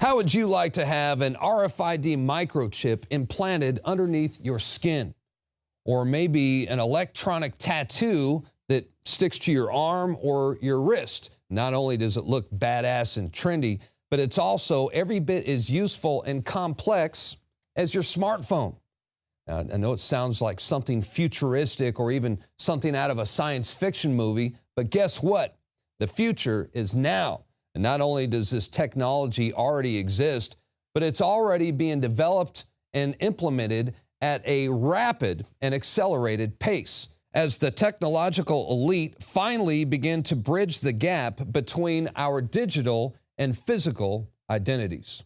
How would you like to have an RFID microchip implanted underneath your skin? Or maybe an electronic tattoo that sticks to your arm or your wrist? Not only does it look badass and trendy, but it's also every bit as useful and complex as your smartphone. Now, I know it sounds like something futuristic or even something out of a science fiction movie, but guess what? The future is now. And not only does this technology already exist, but it's already being developed and implemented at a rapid and accelerated pace as the technological elite finally begin to bridge the gap between our digital and physical identities.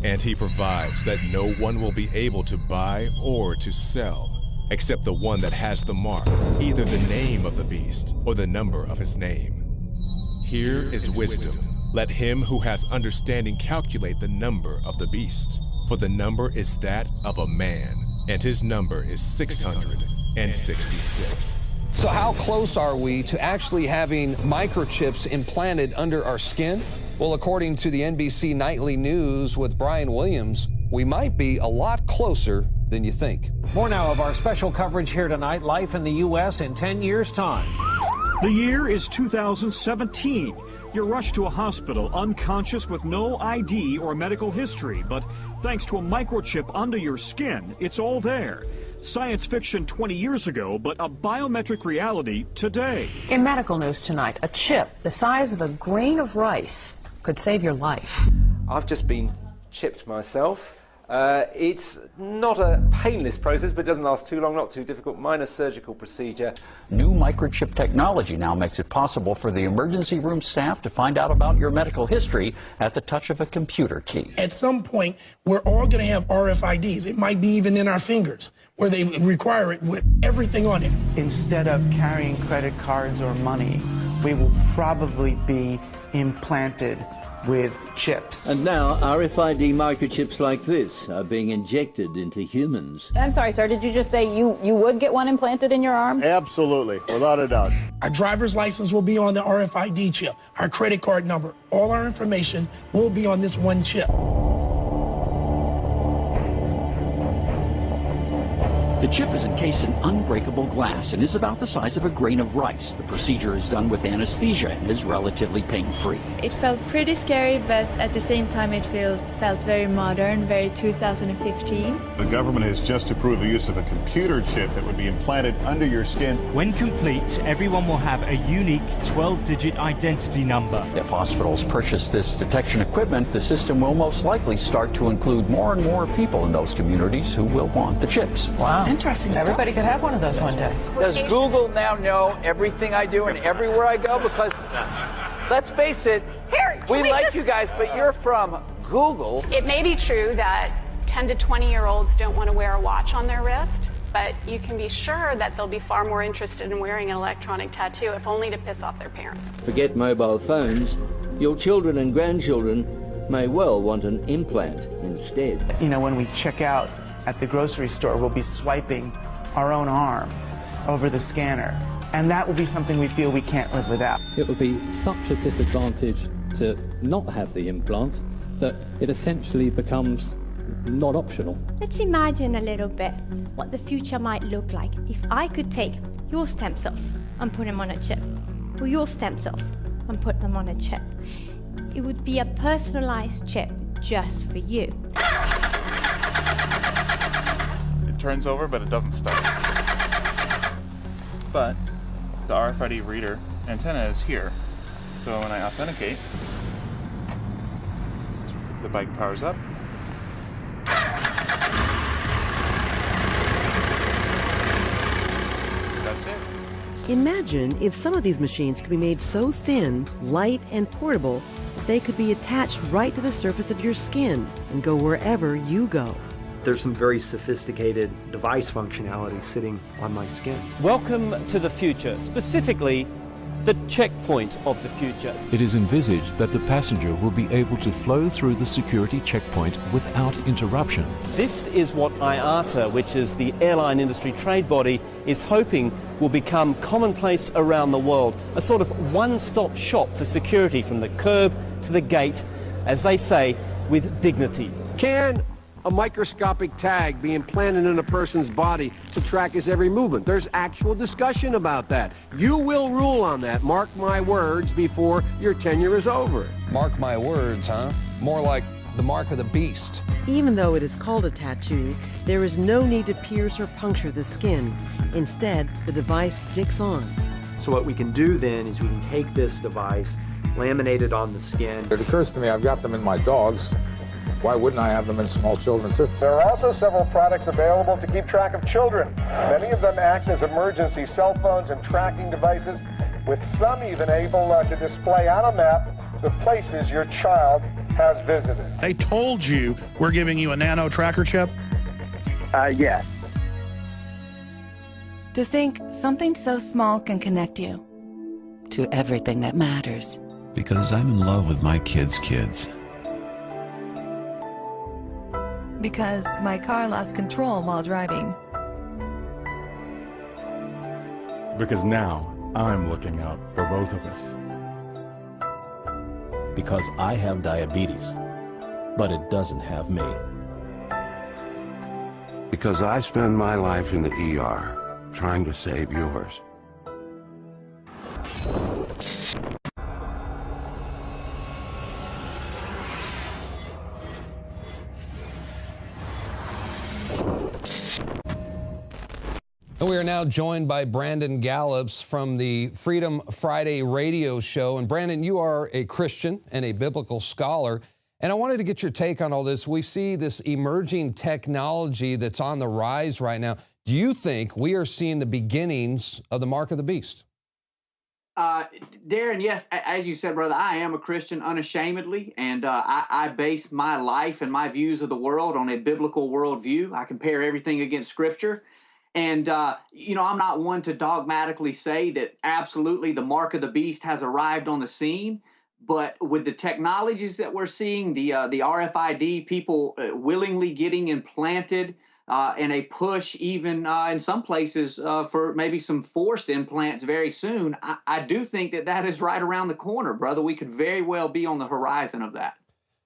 And he provides that no one will be able to buy or to sell except the one that has the mark, either the name of the beast or the number of his name. Here is wisdom. Let him who has understanding calculate the number of the beast, for the number is that of a man, and his number is 666. So how close are we to actually having microchips implanted under our skin? Well, according to the NBC Nightly News with Brian Williams, we might be a lot closer than you think. More now of our special coverage here tonight, life in the U.S. in 10 years' time. The year is 2017. You're rushed to a hospital unconscious with no ID or medical history, but thanks to a microchip under your skin, it's all there. Science fiction 20 years ago, but a biometric reality today. In medical news tonight, a chip the size of a grain of rice could save your life. I've just been chipped myself. It's not a painless process, but it doesn't last too long, not too difficult. Minor surgical procedure. New microchip technology now makes it possible for the emergency room staff to find out about your medical history at the touch of a computer key. At some point, we're all going to have RFIDs. It might be even in our fingers, where they require it with everything on it. Instead of carrying credit cards or money, we will probably be implanted with chips. And now RFID microchips like this are being injected into humans. I'm sorry, sir, did you just say you would get one implanted in your arm? Absolutely, without a doubt. Our driver's license will be on the RFID chip. Our credit card number, all our information will be on this one chip. The chip is encased in unbreakable glass and is about the size of a grain of rice. The procedure is done with anesthesia and is relatively pain-free. It felt pretty scary, but at the same time it felt very modern, very 2015. The government has just approved the use of a computer chip that would be implanted under your skin. When complete, everyone will have a unique 12-digit identity number. If hospitals purchase this detection equipment, the system will most likely start to include more and more people in those communities who will want the chips. Wow. Interesting stuff. Everybody could have one of those one day. Does Google now know everything I do and everywhere I go? Because, let's face it, we like you guys, but you're from Google. It may be true that 10 to 20-year-olds don't want to wear a watch on their wrist, but you can be sure that they'll be far more interested in wearing an electronic tattoo, if only to piss off their parents. Forget mobile phones. Your children and grandchildren may well want an implant instead. You know, when we check out at the grocery store, we'll be swiping our own arm over the scanner. And that will be something we feel we can't live without. It would be such a disadvantage to not have the implant that it essentially becomes not optional. Let's imagine a little bit what the future might look like if I could take your stem cells and put them on a chip, or your stem cells and put them on a chip. It would be a personalized chip just for you. Turns over, but it doesn't stop. But the RFID reader antenna is here. So when I authenticate, the bike powers up. That's it. Imagine if some of these machines could be made so thin, light, and portable that they could be attached right to the surface of your skin and go wherever you go. There's some very sophisticated device functionality sitting on my skin. Welcome to the future, specifically the checkpoint of the future. It is envisaged that the passenger will be able to flow through the security checkpoint without interruption. This is what IATA, which is the airline industry trade body, is hoping will become commonplace around the world. A sort of one-stop shop for security from the curb to the gate, as they say, with dignity. Can a microscopic tag be implanted in a person's body to track his every movement? There's actual discussion about that. You will rule on that, mark my words, before your tenure is over. Mark my words, huh? More like the mark of the beast. Even though it is called a tattoo, there is no need to pierce or puncture the skin. Instead, the device sticks on. So what we can do then is we can take this device, laminate it on the skin. It occurs to me I've got them in my dogs. Why wouldn't I have them in small children, too? There are also several products available to keep track of children. Many of them act as emergency cell phones and tracking devices, with some even able to display on a map the places your child has visited. They told you we're giving you a nano tracker chip? Yes. To think something so small can connect you to everything that matters. Because I'm in love with my kids' kids. Because my car lost control while driving. Because now I'm looking out for both of us. Because I have diabetes, but it doesn't have me. Because I spend my life in the ER trying to save yours. And we are now joined by Brandon Gallups from the Freedom Friday radio show. And Brandon, you are a Christian and a biblical scholar. And I wanted to get your take on all this. We see this emerging technology that's on the rise right now. Do you think we are seeing the beginnings of the mark of the beast? Darren, yes, as you said, brother, I am a Christian unashamedly, and I base my life and my views of the world on a biblical worldview. I compare everything against Scripture. And, you know, I'm not one to dogmatically say that absolutely the mark of the beast has arrived on the scene. But with the technologies that we're seeing, the RFID, people willingly getting implanted, and a push even in some places for maybe some forced implants very soon, I do think that that is right around the corner, brother. We could very well be on the horizon of that.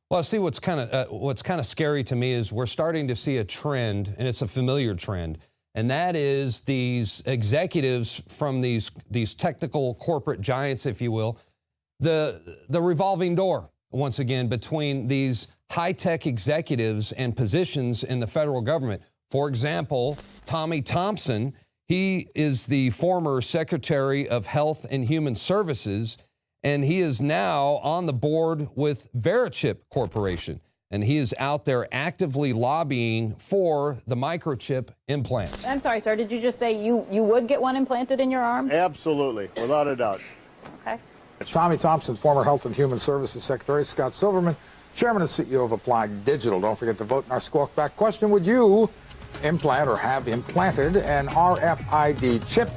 Well, see, what's kind of scary to me is we're starting to see a trend, and it's a familiar trend. And that is these executives from these technical corporate giants, if you will, the revolving door, once again, between these high-tech executives and positions in the federal government. For example, Tommy Thompson, he is the former Secretary of Health and Human Services, and he is now on the board with Verichip Corporation. And he is out there actively lobbying for the microchip implant. I'm sorry, sir. Did you just say you would get one implanted in your arm? Absolutely, without a doubt. Okay. Tommy Thompson, former Health and Human Services Secretary. Scott Silverman, Chairman and CEO of Applied Digital. Don't forget to vote in our Squawk Back question. Would you implant or have implanted an RFID chip?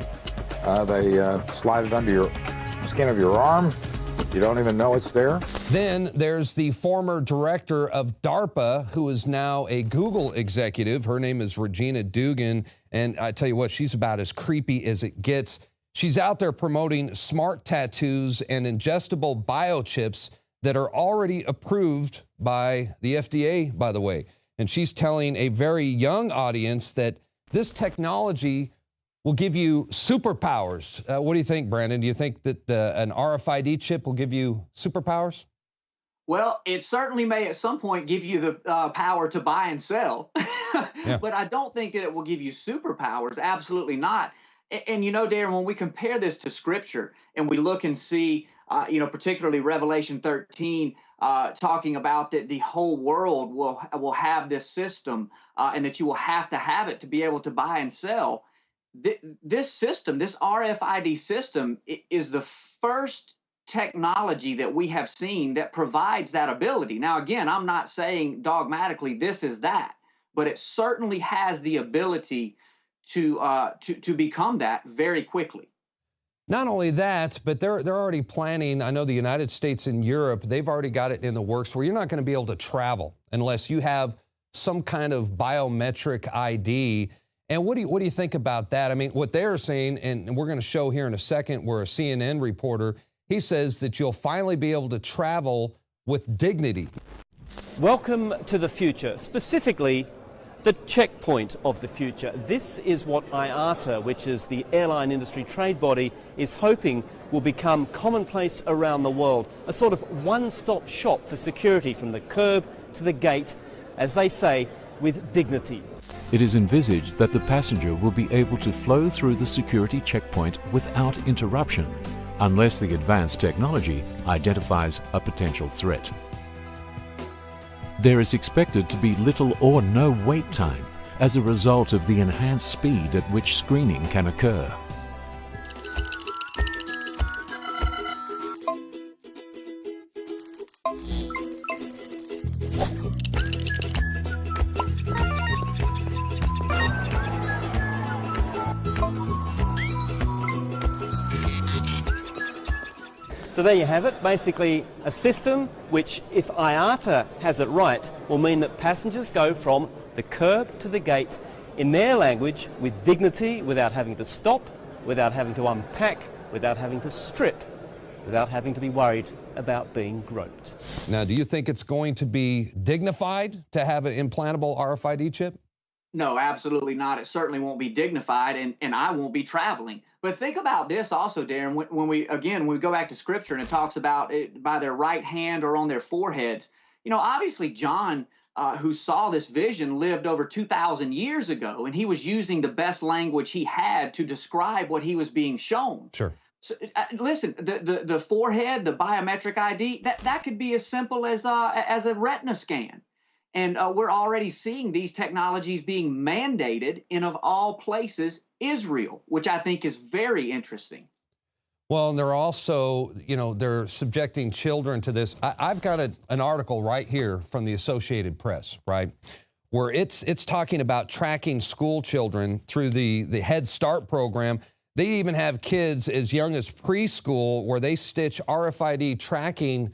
They slide it under your skin of your arm. You don't even know it's there. Then there's the former director of DARPA, who is now a Google executive. Her name is Regina Dugan, and I tell you what, she's about as creepy as it gets. She's out there promoting smart tattoos and ingestible biochips that are already approved by the FDA, by the way. And she's telling a very young audience that this technology will give you superpowers. What do you think, Brandon? Do you think that an RFID chip will give you superpowers? Well, it certainly may at some point give you the power to buy and sell, Yeah. But I don't think that it will give you superpowers. Absolutely not. And you know, Darren, when we compare this to Scripture and we look and see, you know, particularly Revelation 13, talking about that the whole world will have this system, and that you will have to have it to be able to buy and sell. This system, this RFID system, is the first technology that we have seen that provides that ability. Now, again, I'm not saying dogmatically this is that, but it certainly has the ability to become that very quickly. Not only that, but they're already planning. I know the United States and Europe, they've already got it in the works where you're not going to be able to travel unless you have some kind of biometric ID. And what do you think about that? I mean, what they're saying, and we're going to show here in a second, where a CNN reporter, he says that you'll finally be able to travel with dignity. Welcome to the future, specifically the checkpoint of the future. This is what IATA, which is the airline industry trade body, is hoping will become commonplace around the world. A sort of one-stop shop for security from the curb to the gate, as they say, with dignity. It is envisaged that the passenger will be able to flow through the security checkpoint without interruption, unless the advanced technology identifies a potential threat. There is expected to be little or no wait time as a result of the enhanced speed at which screening can occur. So there you have it, basically a system which, if IATA has it right, will mean that passengers go from the curb to the gate in their language with dignity, without having to stop, without having to unpack, without having to strip, without having to be worried about being groped. Now, do you think it's going to be dignified to have an implantable RFID chip? No, absolutely not. It certainly won't be dignified, and I won't be traveling. But think about this also, Darren, when we go back to Scripture and it talks about it by their right hand or on their foreheads. You know, obviously John, who saw this vision, lived over 2,000 years ago, and he was using the best language he had to describe what he was being shown. Sure. So, listen, the forehead, the biometric ID, that could be as simple as a retina scan. And we're already seeing these technologies being mandated in, of all places, Israel, which I think is very interesting. Well, and they're also, you know, they're subjecting children to this. I've got an article right here from the Associated Press, right, where it's talking about tracking school children through the Head Start program. They even have kids as young as preschool where they stitch RFID tracking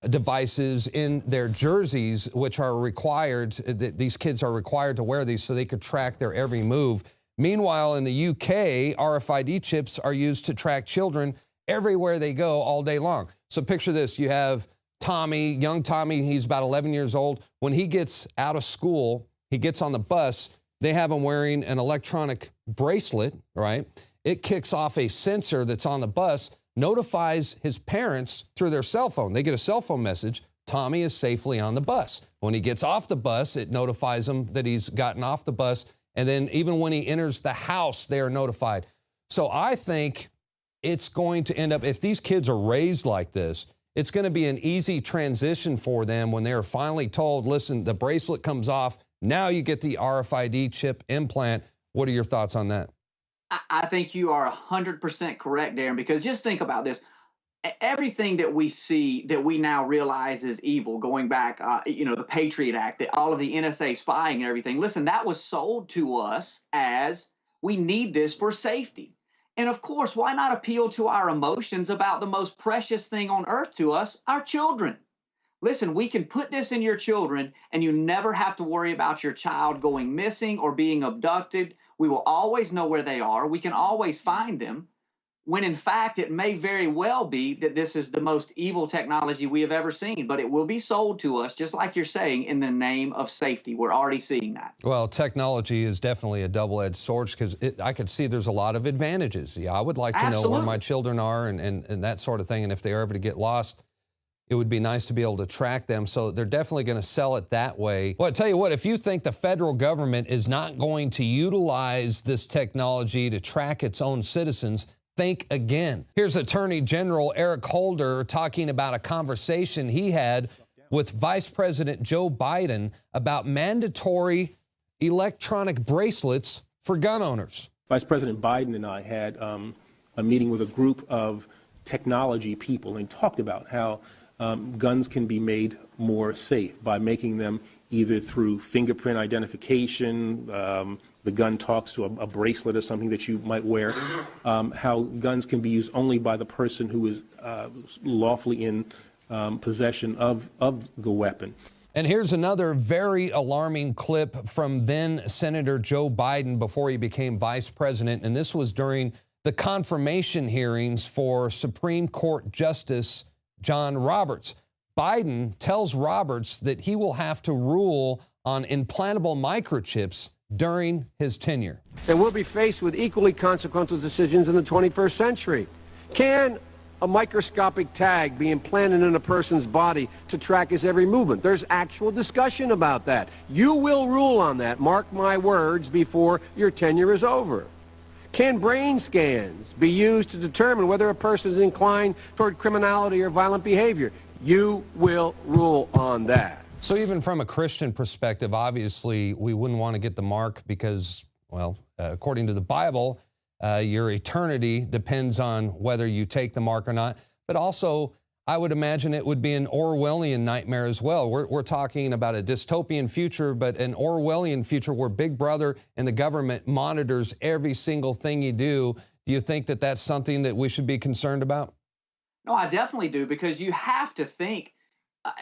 devices in their jerseys, which are required. These kids are required to wear these so they could track their every move. Meanwhile, in the UK, RFID chips are used to track children everywhere they go all day long. So picture this. You have Tommy, young Tommy, he's about 11 years old. When he gets out of school, he gets on the bus, they have him wearing an electronic bracelet, right? It kicks off a sensor that's on the bus, notifies his parents through their cell phone. They get a cell phone message, Tommy is safely on the bus. When he gets off the bus, it notifies him that he's gotten off the bus. And then even when he enters the house, they are notified. So I think it's going to end up, if these kids are raised like this, it's going to be an easy transition for them when they're finally told, listen, the bracelet comes off, now you get the RFID chip implant. What are your thoughts on that? I think you are 100% correct, Darren, because just think about this. Everything that we see that we now realize is evil, going back, you know, the Patriot Act, all of the NSA spying and everything. Listen, that was sold to us as we need this for safety. And of course, why not appeal to our emotions about the most precious thing on earth to us, our children? Listen, we can put this in your children and you never have to worry about your child going missing or being abducted. We will always know where they are. We can always find them. When in fact, it may very well be that this is the most evil technology we have ever seen, but it will be sold to us, just like you're saying, in the name of safety. We're already seeing that. Well, technology is definitely a double-edged sword because I could see there's a lot of advantages. Yeah, I would like to know where my children are and that sort of thing. And if they're ever to get lost, it would be nice to be able to track them. So they're definitely going to sell it that way. Well, I tell you what, if you think the federal government is not going to utilize this technology to track its own citizens, think again. Here's Attorney General Eric Holder talking about a conversation he had with Vice President Joe Biden about mandatory electronic bracelets for gun owners. Vice President Biden and I had a meeting with a group of technology people and talked about how guns can be made more safe by making them either through fingerprint identification, the gun talks to a bracelet or something that you might wear, how guns can be used only by the person who is lawfully in possession of the weapon. And here's another very alarming clip from then Senator Joe Biden before he became vice president. And this was during the confirmation hearings for Supreme Court Justice John Roberts. Biden tells Roberts that he will have to rule on implantable microchips during his tenure. And we'll be faced with equally consequential decisions in the 21st century. Can a microscopic tag be implanted in a person's body to track his every movement? There's actual discussion about that. You will rule on that, mark my words, before your tenure is over. Can brain scans be used to determine whether a person is inclined toward criminality or violent behavior? You will rule on that. So even from a Christian perspective, obviously, we wouldn't want to get the mark because, well, according to the Bible, your eternity depends on whether you take the mark or not. But also, I would imagine it would be an Orwellian nightmare as well. We're talking about a dystopian future, but an Orwellian future where Big Brother and the government monitors every single thing you do. Do you think that that's something that we should be concerned about? No, I definitely do, because you have to think,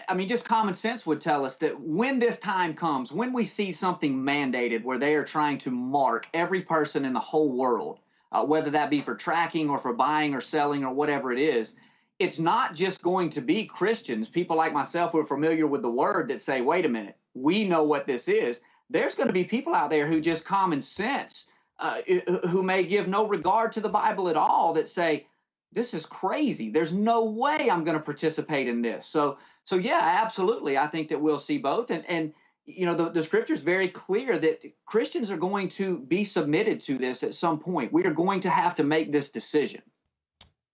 I mean, just common sense would tell us that when this time comes, when we see something mandated where they are trying to mark every person in the whole world, whether that be for tracking or for buying or selling or whatever it is, it's not just going to be Christians, people like myself who are familiar with the word, that say, wait a minute, we know what this is. There's going to be people out there who just common sense, who may give no regard to the Bible at all, that say, this is crazy. There's no way I'm going to participate in this. So yeah, absolutely. I think that we'll see both. And you know, the scripture is very clear that Christians are going to be submitted to this at some point. We are going to have to make this decision.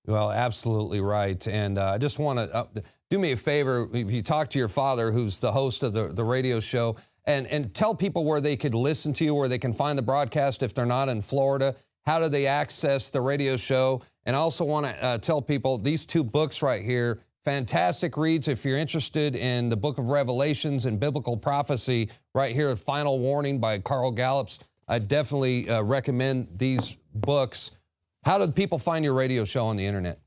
Well, absolutely right. And I just want to do me a favor. If you talk to your father, who's the host of the radio show, and tell people where they could listen to you, where they can find the broadcast if they're not in Florida. How do they access the radio show? And I also want to tell people these two books right here, fantastic reads if you're interested in the book of Revelations and biblical prophecy right here, Final Warning by Carl Gallups. I definitely recommend these books. How do people find your radio show on the internet?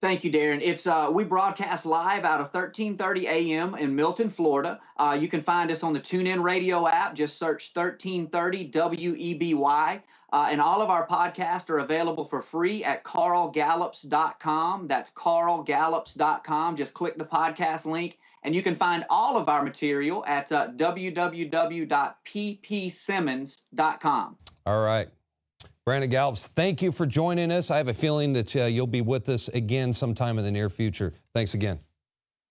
Thank you, Darren. It's we broadcast live out of 1330 a.m. in Milton, Florida. You can find us on the TuneIn Radio app. Just search 1330 WEBY. And all of our podcasts are available for free at carlgallups.com. That's carlgallups.com. Just click the podcast link, and you can find all of our material at www.ppsimmons.com. All right. Brandon Gallups, thank you for joining us. I have a feeling that you'll be with us again sometime in the near future. Thanks again.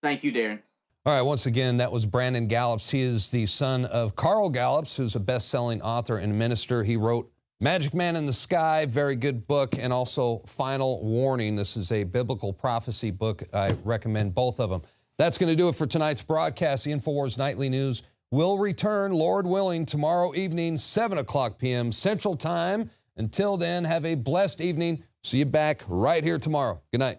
Thank you, Darren. All right, once again, that was Brandon Gallups. He is the son of Carl Gallups, who's a best-selling author and minister. He wrote Magic Man in the Sky, very good book, and also Final Warning. This is a biblical prophecy book. I recommend both of them. That's going to do it for tonight's broadcast. The InfoWars Nightly News will return, Lord willing, tomorrow evening, 7 o'clock p.m. Central Time. Until then, have a blessed evening. See you back right here tomorrow. Good night.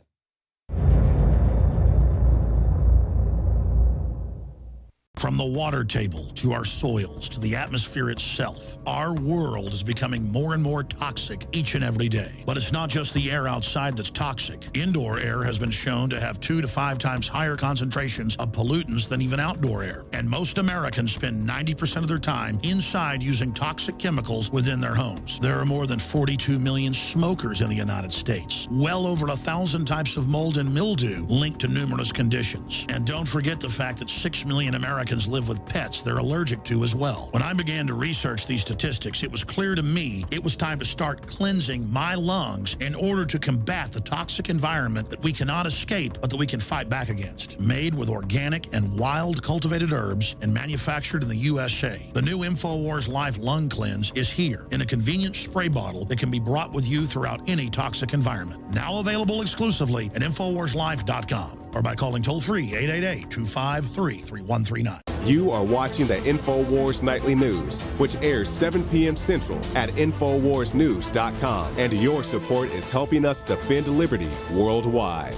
From the water table to our soils to the atmosphere itself, our world is becoming more and more toxic each and every day. But it's not just the air outside that's toxic. Indoor air has been shown to have 2 to 5 times higher concentrations of pollutants than even outdoor air. And most Americans spend 90% of their time inside using toxic chemicals within their homes. There are more than 42 million smokers in the United States. Well over 1,000 types of mold and mildew linked to numerous conditions. And don't forget the fact that 6 million Americans live with pets they're allergic to as well. When I began to research these statistics, it was clear to me it was time to start cleansing my lungs in order to combat the toxic environment that we cannot escape but that we can fight back against. Made with organic and wild cultivated herbs and manufactured in the USA, the new InfoWars Life Lung Cleanse is here in a convenient spray bottle that can be brought with you throughout any toxic environment. Now available exclusively at InfoWarsLife.com or by calling toll-free 888-253-3139. You are watching the InfoWars Nightly News, which airs 7 p.m. Central at InfoWarsNews.com. And your support is helping us defend liberty worldwide.